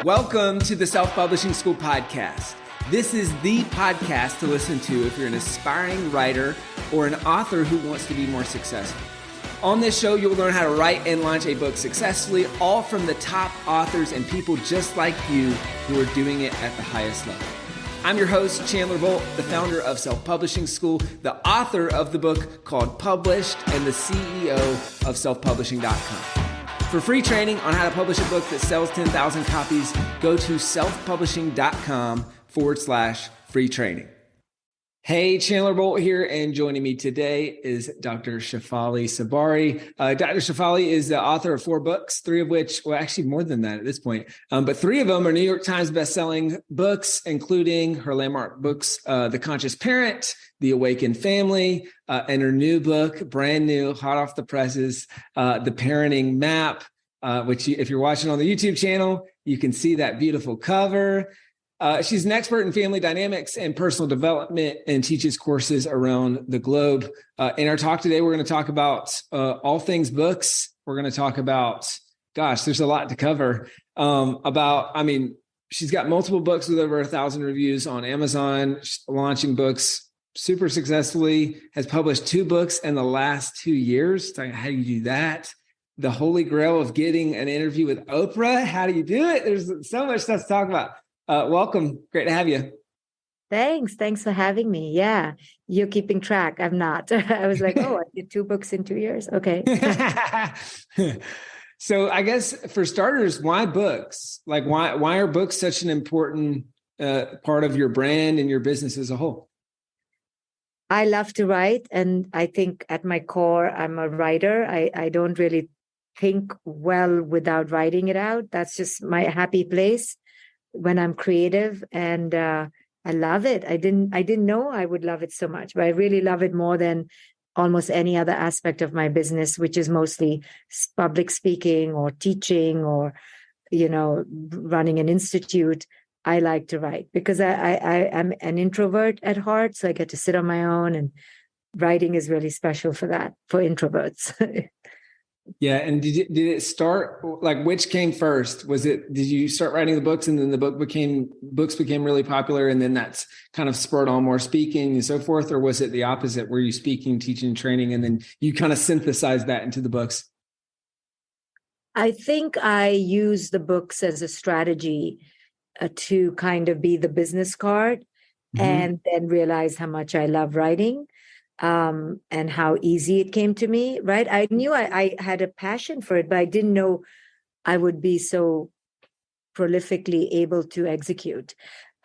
Welcome to the Self-Publishing School podcast. This is the podcast to listen to if you're an aspiring writer or an author who wants to be more successful. On this show, you'll learn how to write and launch a book successfully, all from the top authors and people just like you who are doing it at the highest level. I'm your host, Chandler Bolt, the founder of Self-Publishing School, the author of the book called Published, and the CEO of selfpublishing.com. For free training on how to publish a book that sells 10,000 copies, go to selfpublishing.com/free training. Hey, Chandler Bolt here, and joining me today is Dr. Shefali Sabari. Dr. Shefali is the author of 4 books, 3 of which, well, actually more than that at this point, but 3 of them are New York Times bestselling books, including her landmark books, The Conscious Parent, The Awakened Family, and her new book, brand new, hot off the presses, The Parenting Map, which if you're watching on the YouTube channel, you can see that beautiful cover. She's an expert in family dynamics and personal development and teaches courses around the globe. In our talk today, we're going to talk about all things books. We're going to talk about, there's a lot to cover. She's got multiple books with over 1,000 reviews on Amazon, launching books super successfully, has published 2 books in the last 2 years. How do you do that? The holy grail of getting an interview with Oprah. How do you do it? There's so much stuff to talk about. Welcome. Great to have you. Thanks for having me. Yeah, you're keeping track. I'm not. I was like, I did 2 books in 2 years. Okay. So I guess for starters, why books? Like why are books such an important part of your brand and your business as a whole? I love to write. And I think at my core, I'm a writer. I don't really think well without writing it out. That's just my happy place when I'm creative, and I love it. I didn't know I would love it so much, but I really love it more than almost any other aspect of my business, which is mostly public speaking or teaching or, running an institute. I like to write because I'm an introvert at heart, so I get to sit on my own, and writing is really special for that, for introverts. Yeah. And did it start, like, which came first? Did you start writing the books and then the books became really popular and then that's kind of spurred on more speaking and so forth? Or was it the opposite? Were you speaking, teaching, training, and then you kind of synthesized that into the books? I think I use the books as a strategy to kind of be the business card, and then realize how much I love writing. And how easy it came to me, right? I knew I had a passion for it, but I didn't know I would be so prolifically able to execute.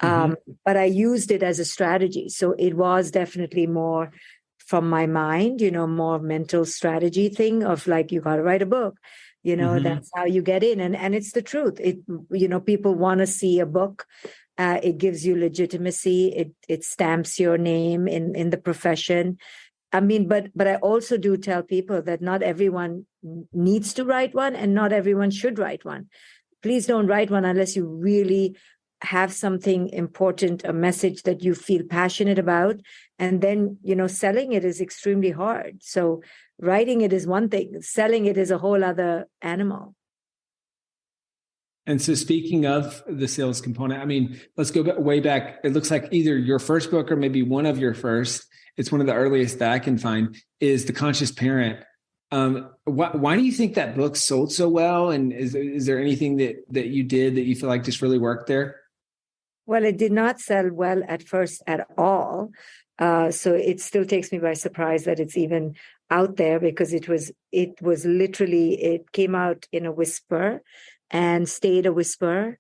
But I used it as a strategy. So it was definitely more from my mind, more mental strategy thing of like, you got to write a book, that's how you get in. And it's the truth. People want to see a book. It gives you legitimacy. It stamps your name in the profession. But I also do tell people that not everyone needs to write one and not everyone should write one. Please don't write one unless you really have something important, a message that you feel passionate about. And then, selling it is extremely hard. So writing it is one thing. Selling it is a whole other animal. And so speaking of the sales component, let's go way back. It looks like either your first book or maybe one of your first, it's one of the earliest that I can find, is The Conscious Parent. Why do you think that book sold so well? And is there anything that you did that you feel like just really worked there? Well, it did not sell well at first at all. So it still takes me by surprise that it's even out there, because it was literally, it came out in a whisper and stayed a whisper.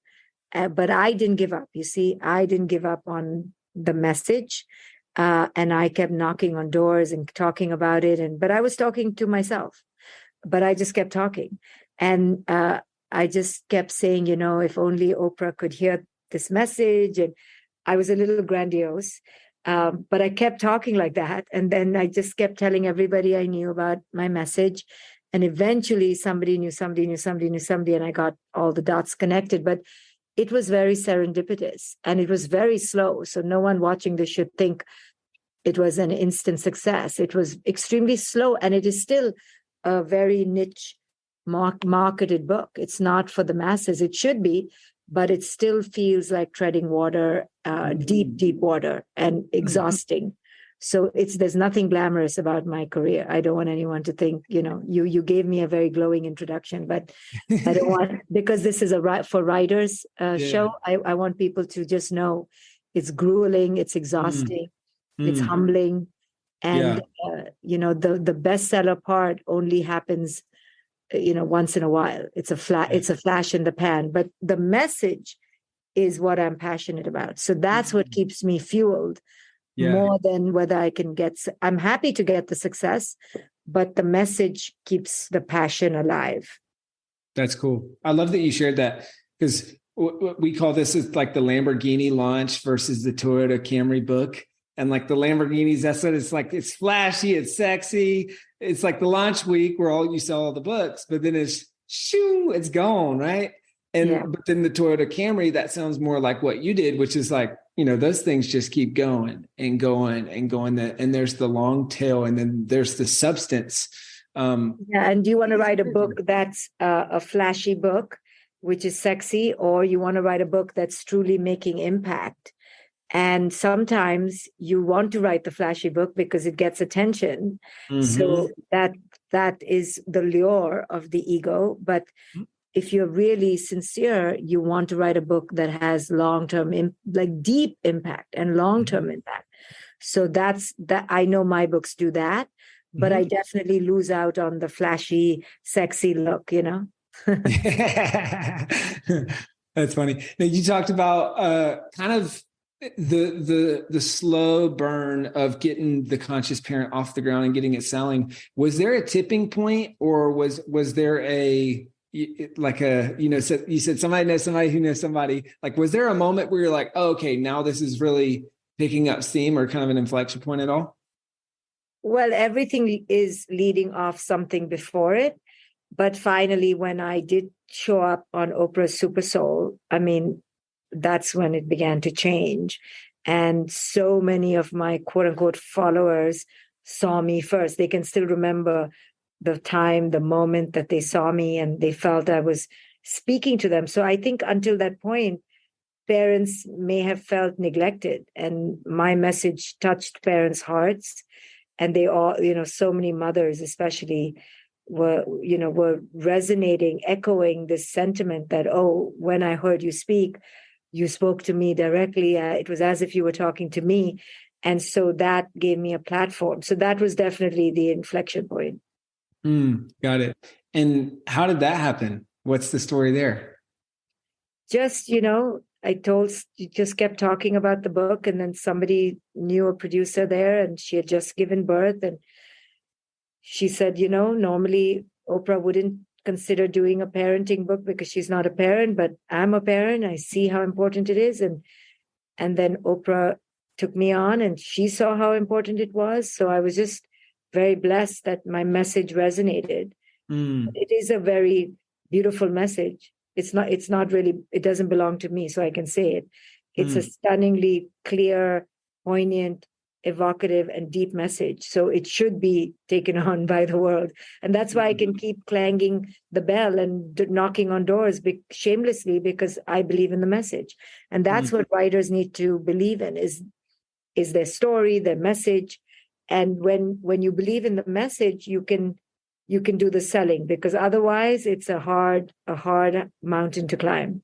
But I didn't give up. You see, I didn't give up on the message. And I kept knocking on doors and talking about it. But I was talking to myself, but I just kept talking. And I just kept saying, if only Oprah could hear this message. And I was a little grandiose, but I kept talking like that. And then I just kept telling everybody I knew about my message. And eventually somebody knew somebody, and I got all the dots connected. But it was very serendipitous and it was very slow. So no one watching this should think it was an instant success. It was extremely slow, and it is still a very niche marketed book. It's not for the masses. It should be, but it still feels like treading water, deep water, and exhausting. So there's nothing glamorous about my career. I don't want anyone to think, you gave me a very glowing introduction, but I don't want, because this is for writers show. I want people to just know it's grueling, it's exhausting, it's humbling, and the bestseller part only happens, once in a while. It's a flash in the pan, but the message is what I'm passionate about. So that's what keeps me fueled. More than whether I can I'm happy to get the success, but the message keeps the passion alive. That's cool. I love that you shared that, because we call this is like the Lamborghini launch versus the Toyota Camry book. And like the Lamborghinis, that's what it's like. It's flashy, it's sexy. It's like the launch week where you sell all the books, but then it's gone, right? But then the Toyota Camry, that sounds more like what you did, which is like, those things just keep going and going and going. And there's the long tail, and then there's the substance. And do you want to write a book that's a flashy book, which is sexy, or you want to write a book that's truly making impact? And sometimes you want to write the flashy book because it gets attention. So that is the lure of the ego. But if you're really sincere, you want to write a book that has long-term, like deep impact and long-term impact. So that's that. I know my books do that, but I definitely lose out on the flashy, sexy look, That's funny. Now, you talked about kind of the slow burn of getting the conscious parent off the ground and getting it selling. Was there a tipping point, or was there you said somebody knows somebody who knows somebody? Like, was there a moment where you're like, oh, okay, now this is really picking up steam, or kind of an inflection point at all? Well, everything is leading off something before it. But finally, when I did show up on Oprah's Super Soul, I mean, that's when it began to change. And so many of my quote unquote followers saw me first. They can still remember the moment that they saw me, and they felt I was speaking to them. So I think until that point, parents may have felt neglected, and my message touched parents' hearts. And they all, so many mothers especially were resonating, echoing this sentiment that, oh, when I heard you speak, you spoke to me directly. It was as if you were talking to me. And so that gave me a platform. So that was definitely the inflection point. Got it. And how did that happen? What's the story there? Just, you just kept talking about the book, and then somebody knew a producer there, and she had just given birth. And she said, normally Oprah wouldn't consider doing a parenting book because she's not a parent, but I'm a parent. I see how important it is. And then Oprah took me on, and she saw how important it was. So I was just very blessed that my message resonated. It is a very beautiful message. It's not really, it doesn't belong to me, so I can say it. It's a stunningly clear, poignant, evocative, and deep message. So it should be taken on by the world. And that's why I can keep clanging the bell and knocking on doors shamelessly, because I believe in the message. And that's what writers need to believe in, is their story, their message. And when you believe in the message, you can do the selling, because otherwise it's a hard mountain to climb.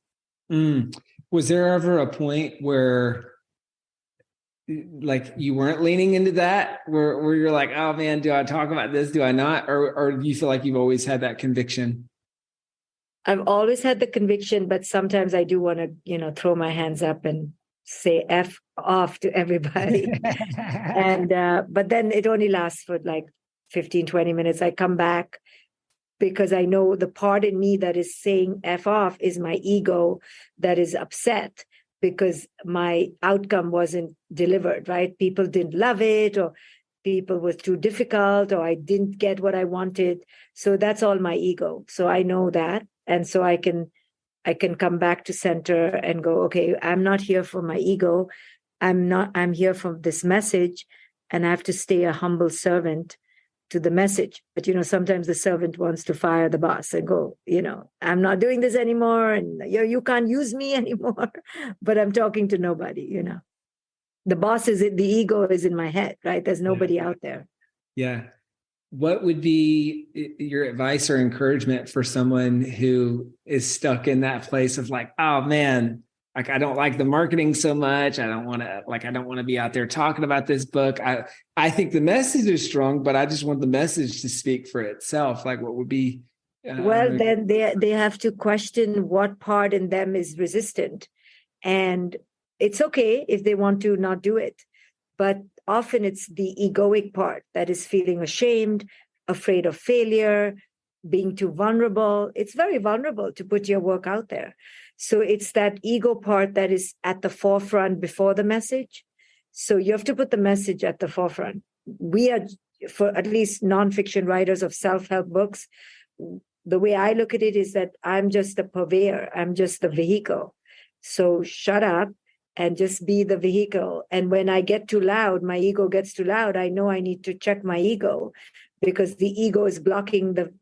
Was there ever a point where, like, you weren't leaning into that, where you're like, oh man, do I talk about this? Do I not? Or do you feel like you've always had that conviction? I've always had the conviction, but sometimes I do want to, throw my hands up and say F off to everybody. And but then it only lasts for like 15, 20 minutes. I come back, because I know the part in me that is saying F off is my ego that is upset because my outcome wasn't delivered, right? People didn't love it, or people was too difficult, or I didn't get what I wanted. So that's all my ego. So I know that. And so I can come back to center and go, okay, I'm not here for my ego. I'm here for this message, and I have to stay a humble servant to the message. But, sometimes the servant wants to fire the boss and go, I'm not doing this anymore. And you can't use me anymore. But I'm talking to nobody, The boss the ego is in my head, right? There's nobody out there. Yeah. What would be your advice or encouragement for someone who is stuck in that place of like, oh man, like I don't like the marketing so much. I don't want to be out there talking about this book. I think the message is strong, but I just want the message to speak for itself. Like what would be then they have to question what part in them is resistant. And it's okay if they want to not do it. But often it's the egoic part that is feeling ashamed, afraid of failure, being too vulnerable. It's very vulnerable to put your work out there. So it's that ego part that is at the forefront before the message. So you have to put the message at the forefront. We are, for at least nonfiction writers of self-help books, the way I look at it is that I'm just a purveyor. I'm just the vehicle. So shut up and just be the vehicle. And when I get too loud, my ego gets too loud, I know I need to check my ego because the ego is blocking the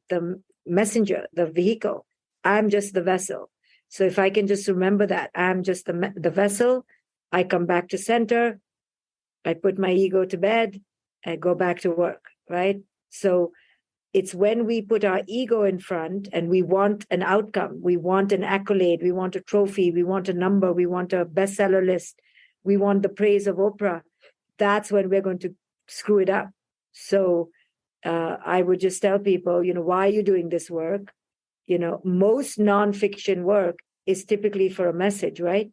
messenger, the vehicle. I'm just the vessel. So if I can just remember that I'm just the vessel, I come back to center, I put my ego to bed, I go back to work, right? So it's when we put our ego in front and we want an outcome, we want an accolade, we want a trophy, we want a number, we want a bestseller list, we want the praise of Oprah, that's when we're going to screw it up. So I would just tell people, why are you doing this work? Most nonfiction work is typically for a message, right?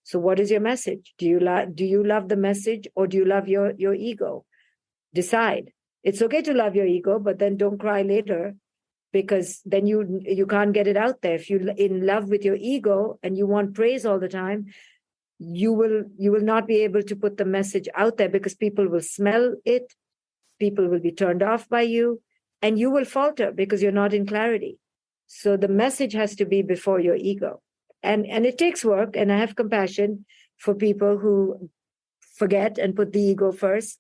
So what is your message? Do you love the message or do you love your ego? Decide. It's okay to love your ego, but then don't cry later because then you can't get it out there. If you're in love with your ego and you want praise all the time, you will not be able to put the message out there because people will smell it, people will be turned off by you, and you will falter because you're not in clarity. So the message has to be before your ego. And it takes work, and I have compassion for people who forget and put the ego first.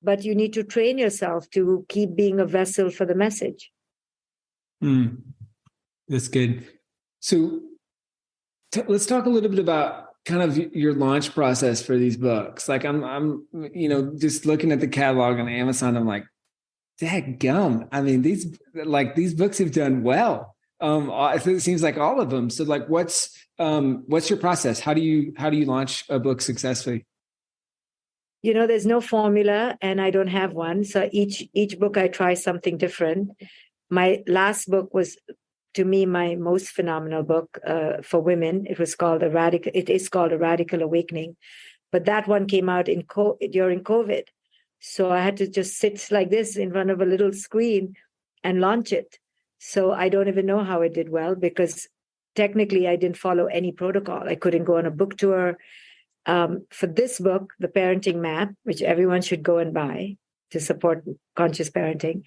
But you need to train yourself to keep being a vessel for the message. That's good. So let's talk a little bit about kind of your launch process for these books. Like I'm just looking at the catalog on Amazon. I'm like, dadgum. I mean, these books have done well. It seems like all of them. So like, what's your process? How do you launch a book successfully? There's no formula and I don't have one. So each book I try something different. My last book was, to me, my most phenomenal book for women. It is called A Radical Awakening. But that one came out during COVID. So I had to just sit like this in front of a little screen and launch it. So I don't even know how it did well because technically I didn't follow any protocol. I couldn't go on a book tour. For this book, The Parenting Map, which everyone should go and buy to support conscious parenting.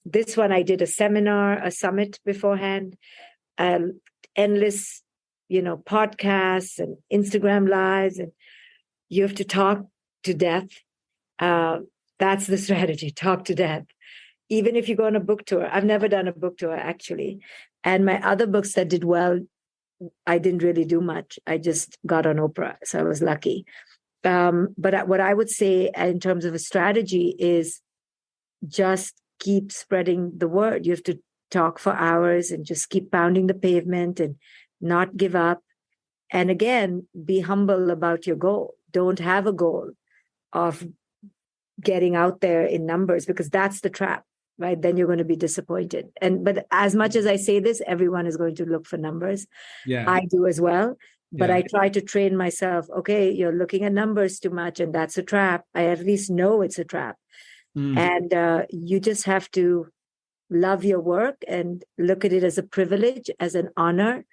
This one, I did a summit beforehand, endless, podcasts and Instagram lives, and you have to talk to death. That's the strategy, talk to death. Even if you go on a book tour, I've never done a book tour actually. And my other books that did well, I didn't really do much. I just got on Oprah, so I was lucky. But what I would say in terms of a strategy is just keep spreading the word. You have to talk for hours and just keep pounding the pavement and not give up. And again, be humble about your goal. Don't have a goal of getting out there in numbers because that's the trap. Right, then you're going to be disappointed. But as much as I say this, everyone is going to look for numbers. Yeah, I do as well. But I try to train myself. Okay, you're looking at numbers too much, and that's a trap. I at least know it's a trap. And you just have to love your work and look at it as a privilege, as an honor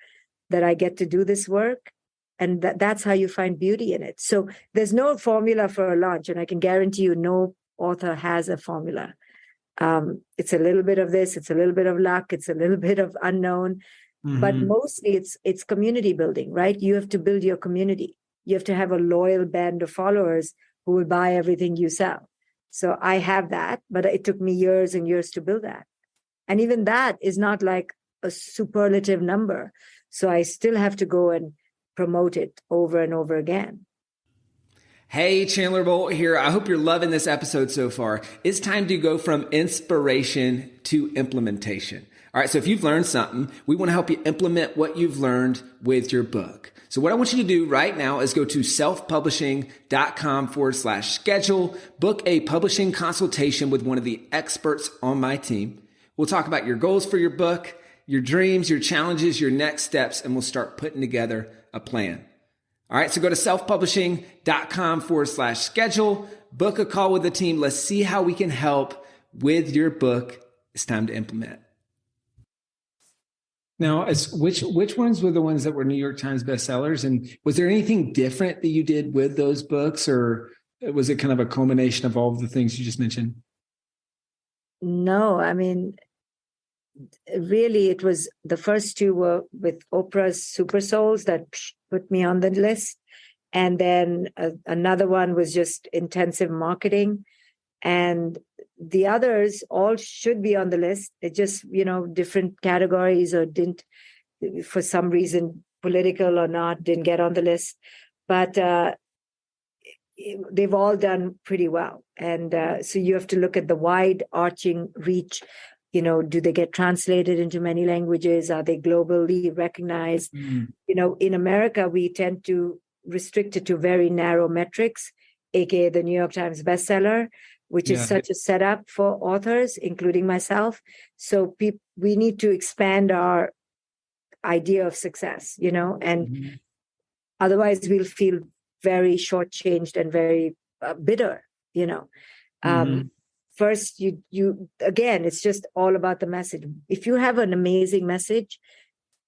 that I get to do this work. And that's how you find beauty in it. So there's no formula for a launch, and I can guarantee you, no author has a formula. It's a little bit of this, it's a little bit of luck, it's a little bit of unknown, but mostly it's community building, right? You have to build your community. You have to have a loyal band of followers who will buy everything you sell. So I have that, but it took me years and years to build that. And even that is not like a superlative number. So I still have to go and promote it over and over again. Hey, Chandler Bolt here. I hope you're loving this episode so far. It's time to go from inspiration to implementation. All right. So if you've learned something, we want to help you implement what you've learned with your book. So what I want you to do right now is go to selfpublishing.com/schedule, book a publishing consultation with one of the experts on my team. We'll talk about your goals for your book, your dreams, your challenges, your next steps, and we'll start putting together a plan. All right, so go to selfpublishing.com/schedule, book a call with the team. Let's see how we can help with your book. It's time to implement. Now, which ones were the ones that were New York Times bestsellers? And was there anything different that you did with those books, or was it kind of a culmination of all of the things you just mentioned? No, I mean, really, it was the first two were with Oprah's Super Souls that put me on the list. And then another one was just intensive marketing. And the others all should be on the list. It just, different categories or didn't, for some reason, political or not, didn't get on the list. But they've all done pretty well. And so you have to look at the wide arching reach. Do they get translated into many languages? Are they globally recognized? In America, we tend to restrict it to very narrow metrics, aka the New York Times bestseller, which is such a setup for authors, including myself. So we need to expand our idea of success, and otherwise we'll feel very shortchanged and very bitter, First, you again, it's just all about the message. If you have an amazing message,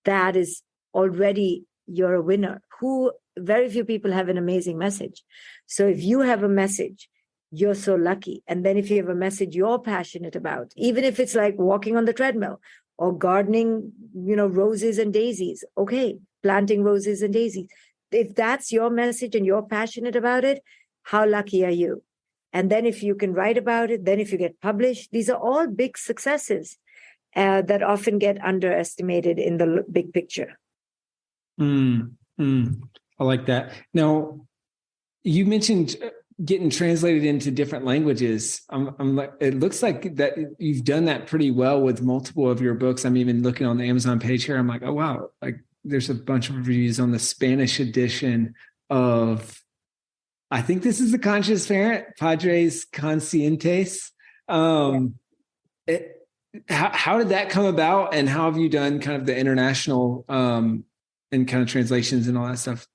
that is already, you're a winner. Very few people have an amazing message. So if you have a message, you're so lucky. And then if you have a message you're passionate about, even if it's like walking on the treadmill or gardening, roses and daisies, okay, planting roses and daisies. If that's your message and you're passionate about it, how lucky are you? And then if you can write about it, then if you get published, these are all big successes that often get underestimated in the big picture. I like that. Now, you mentioned getting translated into different languages. It looks like that you've done that pretty well with multiple of your books. I'm even looking on the Amazon page here. I'm like, oh, wow. Like there's a bunch of reviews on the Spanish edition of, I think this is the Conscious Parent, Padres Conscientes. How did that come about, and how have you done kind of the international and kind of translations and all that stuff?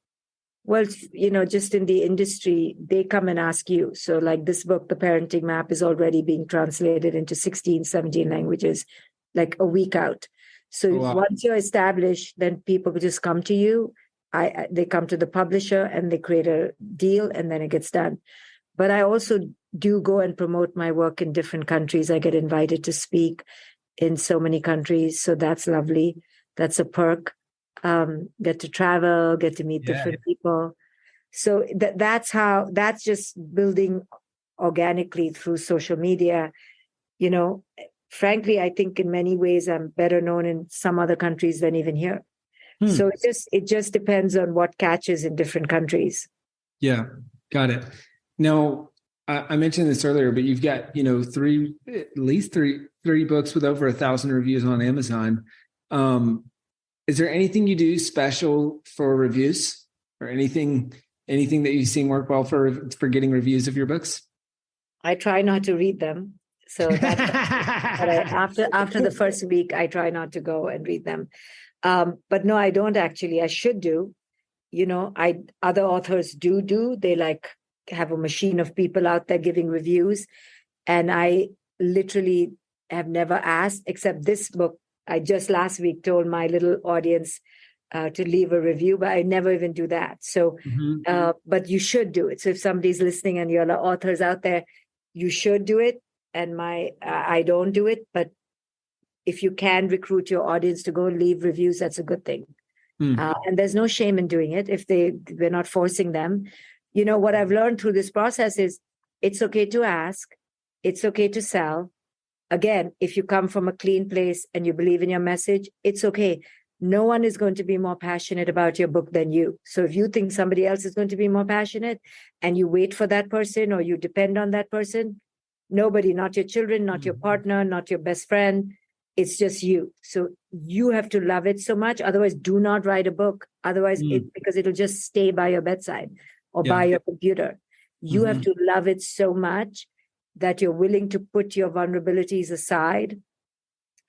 Well, just in the industry, they come and ask you. So like this book, The Parenting Map, is already being translated into 16, 17 languages, like a week out. So once you're established, then people just come to you. They come to the publisher and they create a deal, and then it gets done. But I also do go and promote my work in different countries. I get invited to speak in so many countries. So that's lovely. That's a perk. Get to travel, get to meet different people. So that's just building organically through social media. Frankly, I think in many ways I'm better known in some other countries than even here. So it just depends on what catches in different countries. Yeah, got it. Now, I mentioned this earlier, but you've got, at least three books with over 1,000 reviews on Amazon. Is there anything you do special for reviews, or anything that you've seen work well for getting reviews of your books? I try not to read them. So after the first week, I try not to go and read them. But no, I don't actually. I should do. Other authors do. They like have a machine of people out there giving reviews. And I literally have never asked, except this book. I just last week told my little audience to leave a review, but I never even do that. So, but you should do it. So if somebody's listening and you're authors out there, you should do it. And I don't do it, but if you can recruit your audience to go leave reviews, that's a good thing. And there's no shame in doing it if we're not forcing them. What I've learned through this process is it's okay to ask. It's okay to sell. Again, if you come from a clean place and you believe in your message, it's okay. No one is going to be more passionate about your book than you. So if you think somebody else is going to be more passionate and you wait for that person or you depend on that person, nobody, not your children, not your partner, not your best friend. It's just you. So you have to love it so much. Otherwise, do not write a book. Otherwise, because it'll just stay by your bedside or by your computer. You have to love it so much that you're willing to put your vulnerabilities aside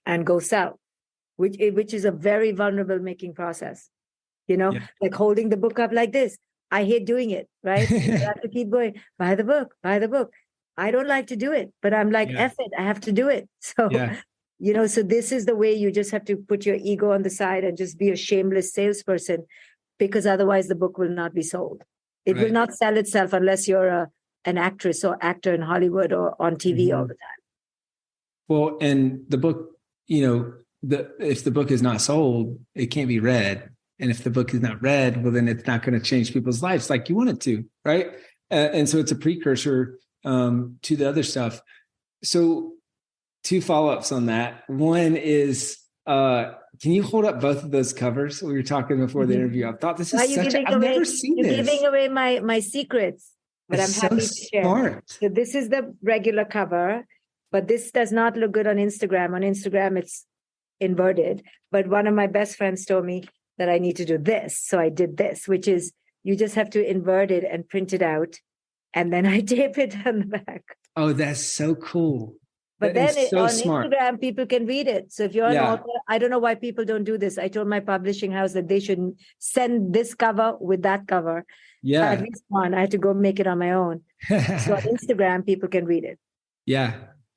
and go sell, which is a very vulnerable making process. Like holding the book up like this. I hate doing it, right? I have to keep going, buy the book, buy the book. I don't like to do it, but I'm like, F it, I have to do it. So, so this is the way you just have to put your ego on the side and just be a shameless salesperson, because otherwise the book will not be sold. It will not sell itself unless you're an actress or actor in Hollywood or on TV all the time. Well, and the book, if the book is not sold, it can't be read. And if the book is not read, well, then it's not going to change people's lives like you want it to, right? And so it's a precursor to the other stuff. So 2 follow-ups on that. One is, can you hold up both of those covers? We were talking before the interview. I thought this is I've never seen this. You're giving away my secrets, but I'm happy to share. Smart. So this is the regular cover, but this does not look good on Instagram. On Instagram, it's inverted. But one of my best friends told me that I need to do this. So I did this, which is you just have to invert it and print it out. And then I tape it on the back. Oh, that's so cool. But then on Instagram, people can read it. So if you're an author, I don't know why people don't do this. I told my publishing house that they should send this cover with that cover. Yeah. At least one. I had to go make it on my own. So on Instagram, people can read it. Yeah.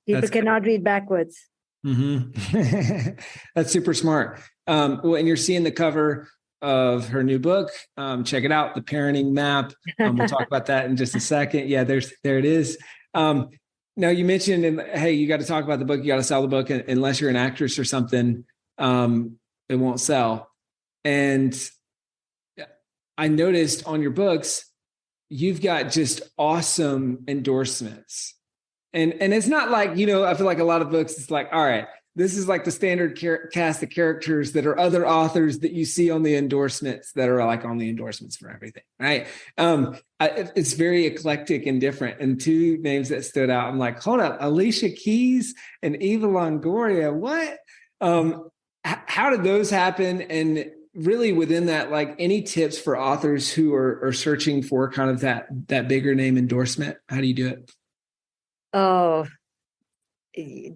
People cannot read backwards. That's super smart. Well, and you're seeing the cover of her new book. Check it out, The Parenting Map. We'll talk about that in just a second. Yeah, there it is. Now you mentioned, hey, you got to talk about the book. You got to sell the book. Unless you're an actress or something, it won't sell. And I noticed on your books, you've got just awesome endorsements. And it's not like, I feel like a lot of books, it's like, all right, this is like the standard cast of characters that are other authors that you see on the endorsements that are like on the endorsements for everything, right? It's very eclectic and different. And 2 names that stood out, I'm like, hold up, Alicia Keys and Eva Longoria, what? How did those happen? And really within that, like any tips for authors who are searching for kind of that bigger name endorsement? How do you do it? Oh,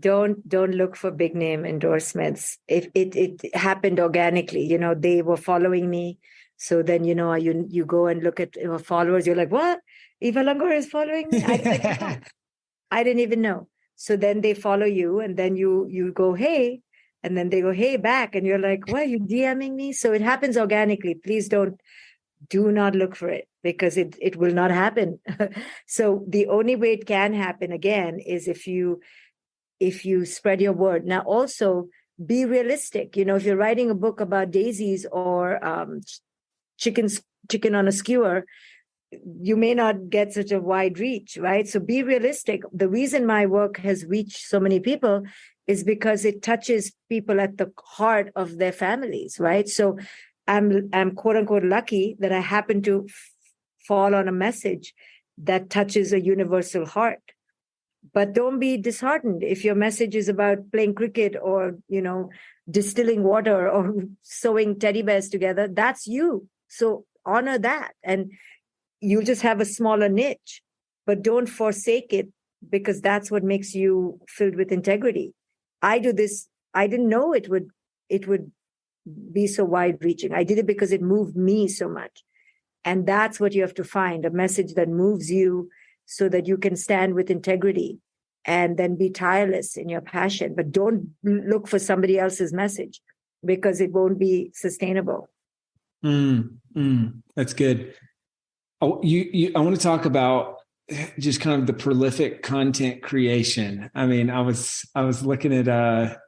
don't look for big name endorsements. If it happened organically, they were following me. So then, you go and look at your followers. You're like, what? Eva Longoria is following me? I didn't even know. So then they follow you and then you go, hey, and then they go, hey, back. And you're like, why are you DMing me? So it happens organically. Please do not look for it because it will not happen. So the only way it can happen again is if you spread your word. Now also be realistic. If you're writing a book about daisies or chicken on a skewer, you may not get such a wide reach, right? So be realistic. The reason my work has reached so many people is because it touches people at the heart of their families, right? So I'm quote unquote lucky that I happen to fall on a message that touches a universal heart. But don't be disheartened if your message is about playing cricket or, distilling water or sewing teddy bears together. That's you. So honor that. And you'll just have a smaller niche, but don't forsake it because that's what makes you filled with integrity. I do this. I didn't know it would be so wide reaching. I did it because it moved me so much. And that's what you have to find, a message that moves you so that you can stand with integrity and then be tireless in your passion. But don't look for somebody else's message because it won't be sustainable. That's good. Oh, I want to talk about just kind of the prolific content creation. I mean, I was looking at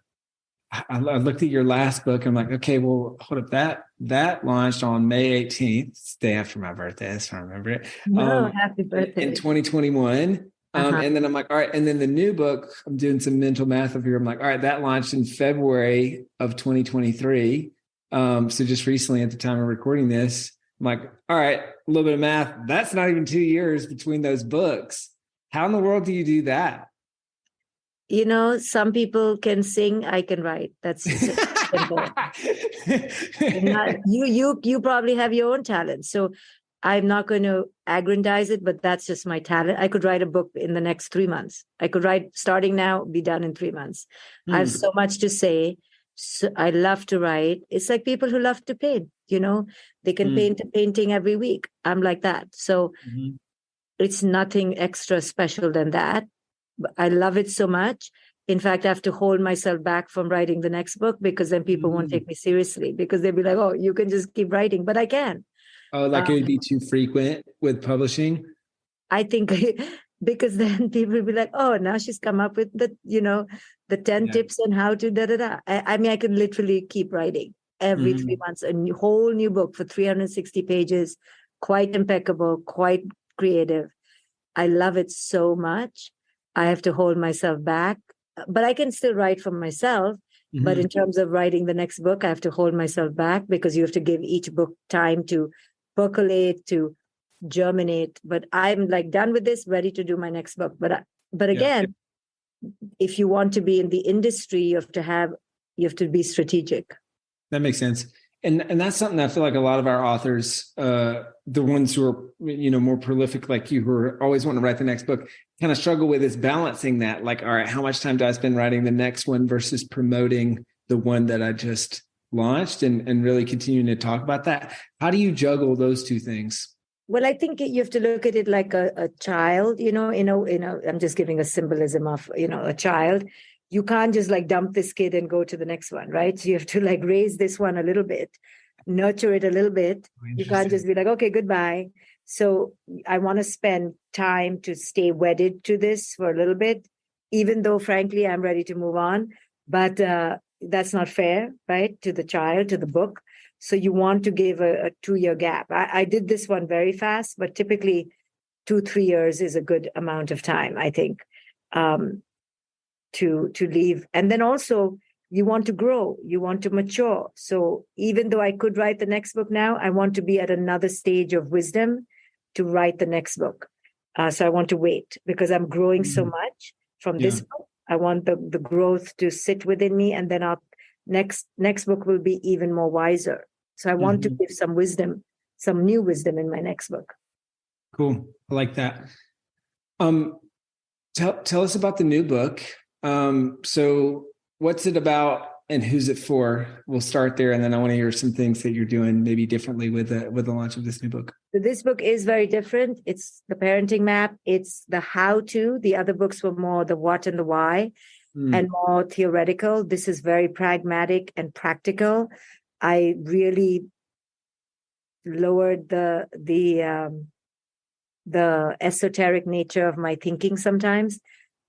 I looked at your last book. I'm like, okay, well, hold up. That launched on May 18th, it's the day after my birthday. That's how I remember it. Happy birthday. In 2021. And then I'm like, all right. And then the new book, I'm doing some mental math over here. I'm like, all right, that launched in February of 2023. So just recently at the time of recording this, I'm like, all right, a little bit of math. That's not even 2 years between those books. How in the world do you do that? Some people can sing, I can write. That's simple. You probably have your own talent. So I'm not going to aggrandize it, but that's just my talent. I could write a book in the next 3 months. I could write starting now, be done in 3 months. I have so much to say. So I love to write. It's like people who love to paint, they can paint a painting every week. I'm like that. So it's nothing extra special than that. I love it so much. In fact, I have to hold myself back from writing the next book because then people won't take me seriously because they'll be like, oh, you can just keep writing, but I can. Oh, like it would be too frequent with publishing? I think because then people will be like, oh, now she's come up with the 10 tips on how to da-da-da. I mean, I can literally keep writing every 3 months, whole new book for 360 pages, quite impeccable, quite creative. I love it so much. I have to hold myself back, but I can still write for myself. But in terms of writing the next book, I have to hold myself back because you have to give each book time to percolate, to germinate. But I'm like done with this, ready to do my next book. But again, if you want to be in the industry, you have to be strategic. That makes sense. And that's something I feel like a lot of our authors, the ones who are, more prolific like you, who are always wanting to write the next book, kind of struggle with is balancing that. Like, all right, how much time do I spend writing the next one versus promoting the one that I just launched and really continuing to talk about that? How do you juggle those two things? Well, I think you have to look at it like a child, I'm just giving a symbolism of, a child. You can't just like dump this kid and go to the next one, right? So you have to like raise this one a little bit, nurture it a little bit. You can't just be like, okay, goodbye. So I want to spend time to stay wedded to this for a little bit, even though frankly, I'm ready to move on. But that's not fair, right? To the child, to the book. So you want to give a 2-year gap. I did this one very fast, but typically 2-3 years is a good amount of time, I think. To leave. And then also you want to grow, you want to mature. So even though I could write the next book now, I want to be at another stage of wisdom to write the next book. So I want to wait because I'm growing so much from this book. I want the growth to sit within me, and then our next book will be even more wiser. So I want to give some wisdom, some new wisdom in my next book. Cool. I like that. Tell us about the new book. So what's it about and who's it for? We'll start there. And then I want to hear some things that you're doing maybe differently with the launch of this new book. So this book is very different. It's the parenting map. It's the how to. The other books were more the what and the why and more theoretical. This is very pragmatic and practical. I really lowered the esoteric nature of my thinking sometimes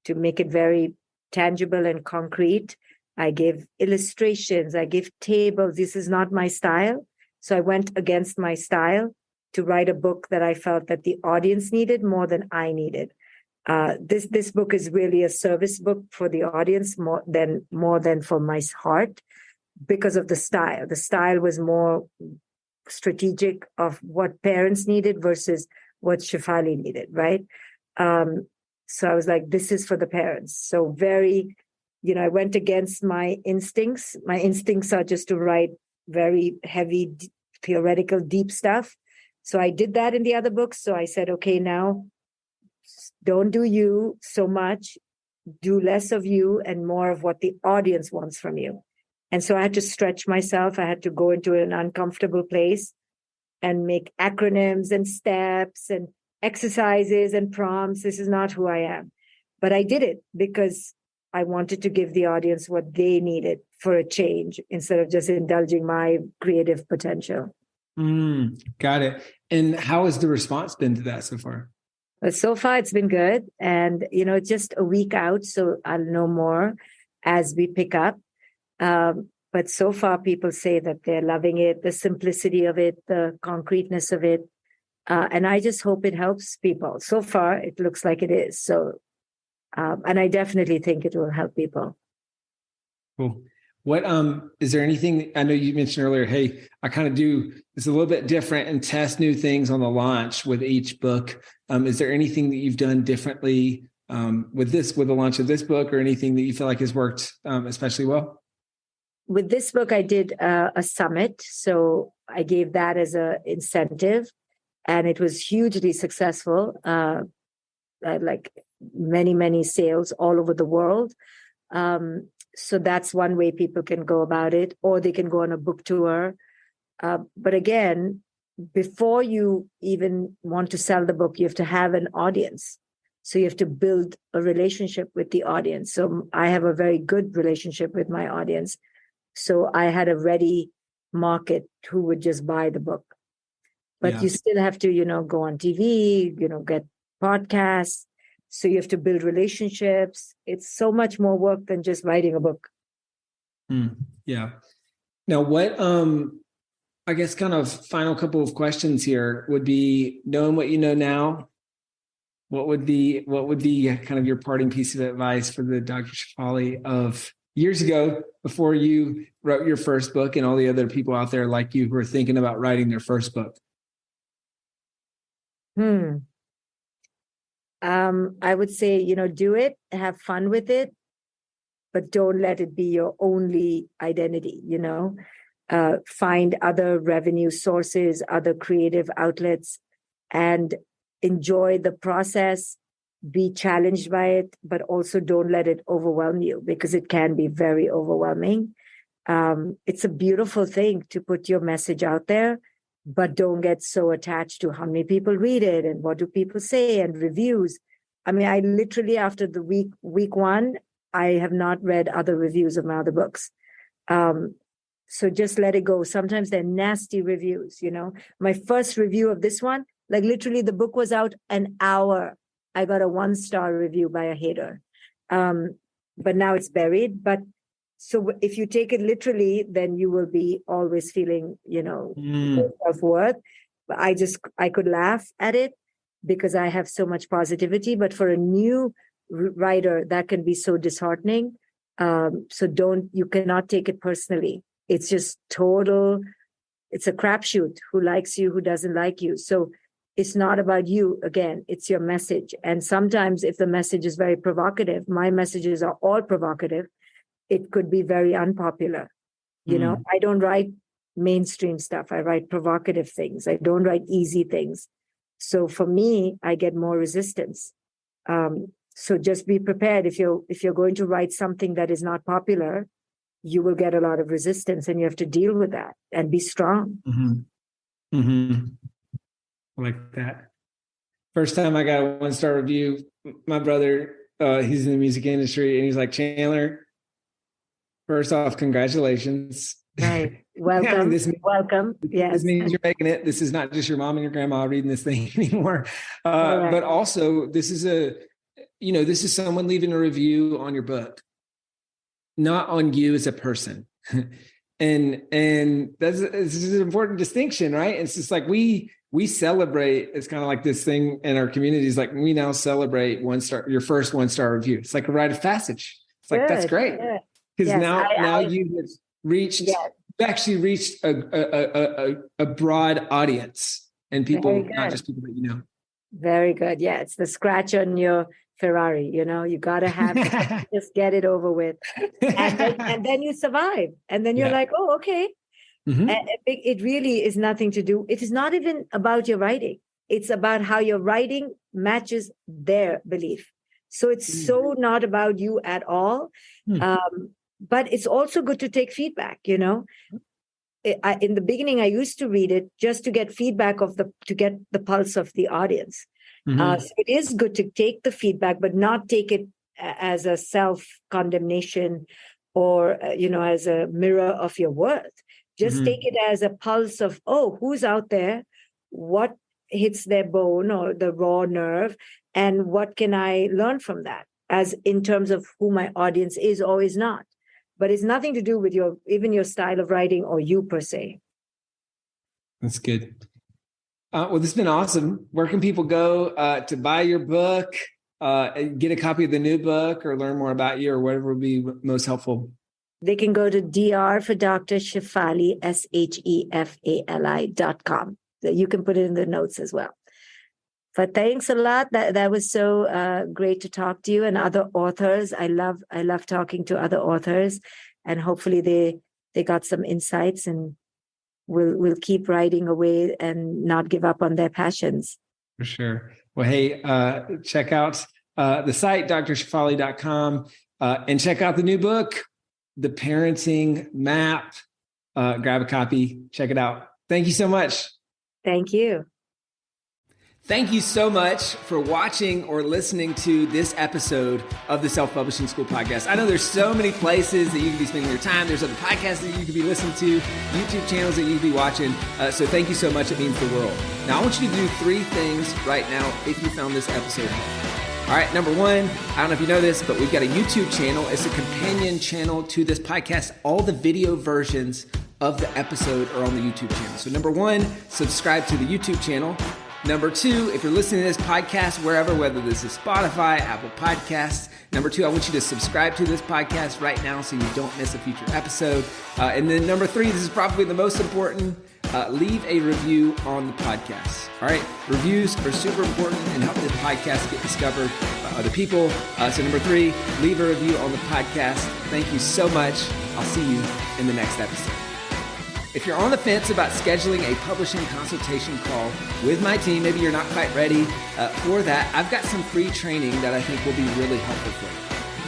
to make it very tangible and concrete. I give illustrations, I give tables. This is not my style. So I went against my style to write a book that I felt that the audience needed more than I needed. This book is really a service book for the audience more than for my heart because of the style. The style was more strategic of what parents needed versus what Shefali needed, right? So I was like, this is for the parents. So very, I went against my instincts. My instincts are just to write very heavy, theoretical, deep stuff. So I did that in the other books. So I said, okay, now don't do you so much, do less of you and more of what the audience wants from you. And so I had to stretch myself. I had to go into an uncomfortable place and make acronyms and steps and exercises and prompts. This is not who I am. But I did it because I wanted to give the audience what they needed for a change instead of just indulging my creative potential. Got it. And how has the response been to that so far? But so far, it's been good. And, it's just a week out, so I'll know more as we pick up. But so far, people say that they're loving it, the simplicity of it, the concreteness of it. And I just hope it helps people. So far, it looks like it is. So, and I definitely think it will help people. Cool. What is there anything, I know you mentioned earlier, hey, I kind of do this a little bit different and test new things on the launch with each book. Is there anything that you've done differently with the launch of this book, or anything that you feel like has worked especially well? With this book, I did a summit. So I gave that as an incentive, and it was hugely successful. Like many sales all over the world. So that's one way people can go about it, or they can go on a book tour. But again, before you even want to sell the book, you have to have an audience. So you have to build a relationship with the audience. So I have a very good relationship with my audience. So I had a ready market who would just buy the book. But you still have to, go on TV, get podcasts. So you have to build relationships. It's so much more work than just writing a book. Yeah. Now, what, I guess kind of final couple of questions here would be, knowing what you know now, what would be kind of your parting piece of advice for the Dr. Shefali of years ago, before you wrote your first book, and all the other people out there like you who are thinking about writing their first book? I would say, do it, have fun with it, but don't let it be your only identity, find other revenue sources, other creative outlets, and enjoy the process, be challenged by it, but also don't let it overwhelm you, because it can be very overwhelming. It's a beautiful thing to put your message out there, but don't get so attached to how many people read it and what do people say and reviews. I mean, I literally, after the week one, I have not read other reviews of my other books. So just let it go. Sometimes they're nasty reviews, My first review of this one, like literally the book was out an hour. I got a 1-star review by a hater. But now it's buried. But so if you take it literally, then you will be always feeling, self-worth. But I could laugh at it because I have so much positivity. But for a new writer, that can be so disheartening. So you cannot take it personally. It's just it's a crapshoot. Who likes you, who doesn't like you. So it's not about you. Again, it's your message. And sometimes if the message is very provocative, my messages are all provocative, it could be very unpopular. I don't write mainstream stuff. I write provocative things. I don't write easy things. So for me, I get more resistance. So just be prepared. If you're going to write something that is not popular, you will get a lot of resistance, and you have to deal with that and be strong. I like that. First time I got a 1-star review, my brother, he's in the music industry, and he's like, "Chandler, first off, congratulations. Right. Welcome. Welcome. Yes. This means you're making it. This is not just your mom and your grandma reading this thing anymore. Right. But also this is someone leaving a review on your book, not on you as a person." And this is an important distinction, right? It's just like we celebrate. It's kind of like this thing in our communities. Like, we now celebrate your first 1-star review. It's like a rite of passage. It's like, that's great. Because now you've reached, you actually reached a broad audience, and people, not just people that you know. Very good. Yeah. It's the scratch on your Ferrari, you got to have to just get it over with. And then you survive. And then you're like, oh, okay. And it really is nothing to do. It is not even about your writing. It's about how your writing matches their belief. So it's so not about you at all. But it's also good to take feedback, in the beginning, I used to read it just to get feedback to get the pulse of the audience. So it is good to take the feedback, but not take it as a self-condemnation or, as a mirror of your worth. Just take it as a pulse of, who's out there? What hits their bone or the raw nerve? And what can I learn from that, as in terms of who my audience is or is not? But it's nothing to do with even your style of writing or you per se. That's good. Well, this has been awesome. Where can people go to buy your book, get a copy of the new book, or learn more about you, or whatever would be most helpful? They can go to DR for Dr. Shefali, SHEFALI.com. You can put it in the notes as well. But thanks a lot. That was so great to talk to you and other authors. I love talking to other authors, and hopefully they got some insights and will keep writing away and not give up on their passions. For sure. Well, hey, check out the site, drshefali.com, and check out the new book, The Parenting Map. Grab a copy, check it out. Thank you so much. Thank you. Thank you so much for watching or listening to this episode of the Self-Publishing School podcast. I know there's so many places that you can be spending your time. There's other podcasts that you could be listening to, YouTube channels that you could be watching. So thank you so much. It means the world. Now, I want you to do 3 things right now if you found this episode helpful. All right, number 1, I don't know if you know this, but we've got a YouTube channel. It's a companion channel to this podcast. All the video versions of the episode are on the YouTube channel. So number 1, subscribe to the YouTube channel. Number 2, if you're listening to this podcast wherever, whether this is Spotify, Apple Podcasts, number 2, I want you to subscribe to this podcast right now so you don't miss a future episode. And then number 3, this is probably the most important, leave a review on the podcast. All right, reviews are super important and help the podcast get discovered by other people. So number 3, leave a review on the podcast. Thank you so much. I'll see you in the next episode. If you're on the fence about scheduling a publishing consultation call with my team, maybe you're not quite ready for that, I've got some free training that I think will be really helpful for you.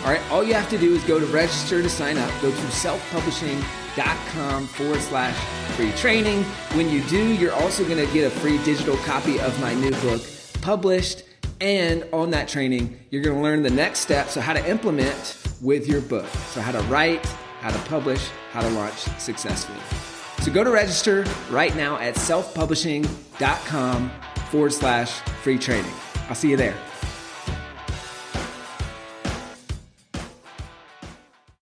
All right, all you have to do is go to register to sign up. Go to selfpublishing.com/free training. When you do, you're also going to get a free digital copy of my new book published. And on that training, you're going to learn the next steps of how to implement with your book. So how to write, how to publish, how to launch successfully. So go to register right now at selfpublishing.com/free training. I'll see you there.